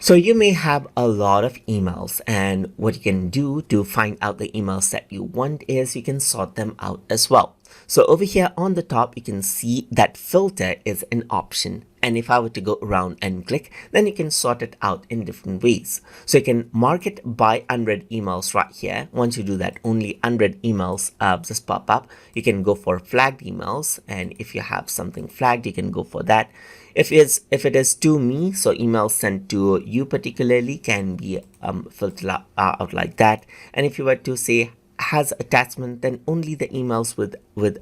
So you may have a lot of emails, and what you can do to find out the emails that you want is you can sort them out as well. So over here on the top, you can see that filter is an option. And if I were to go around and click, then you can sort it out in different ways. So you can mark it by unread emails right here. Once you do that, only unread emails just pop up. You can go for flagged emails. And if you have something flagged, you can go for that. If it is to me, so emails sent to you particularly can be filtered out like that. And if you were to say has attachment, then only the emails with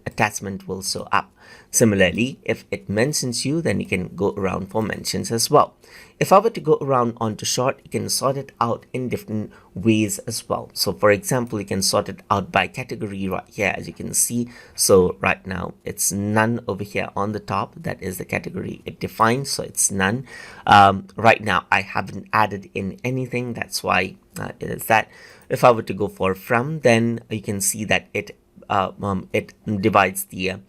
attachment will show up. Similarly, if it mentions you, then you can go around for mentions as well. If I were to go around onto sort, you can sort it out in different ways as well. So for example, you can sort it out by category right here, as you can see. So right now it's none over here on the top. That is the category it defines, so it's none. Right now I haven't added in anything, that's why it is that. If I were to go for from, then you can see that it divides the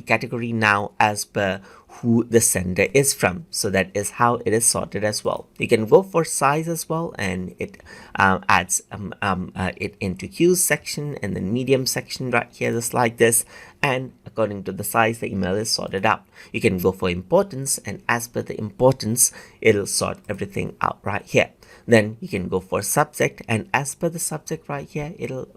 category now as per who the sender is from. So that is how it is sorted as well. You can go for size as well, and it adds it into queues section and then medium section right here, just like this. And according to the size, the email is sorted out. You can go for importance, and as per the importance, it'll sort everything out right here. Then you can go for subject, and as per the subject right here, it'll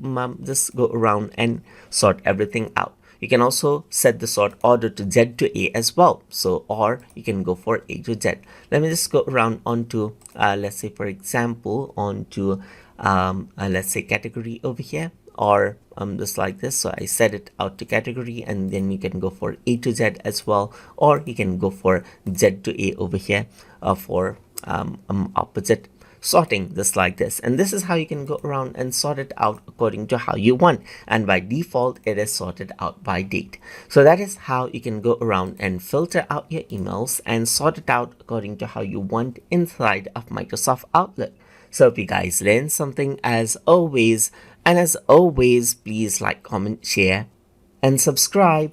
just go around and sort everything out. You can also set the sort order to Z to A as well. So, or you can go for A to Z. Let me just go around onto, let's say for example, onto, let's say category over here, or just like this. So I set it out to category, and then you can go for A to Z as well, or you can go for Z to A over here for opposite sorting, just like this. And this is how you can go around and sort it out according to how you want, and by default it is sorted out by date. So that is how you can go around and filter out your emails and sort it out according to how you want inside of Microsoft Outlook. So if you guys learned something as always, and as always, please like, comment, share and subscribe.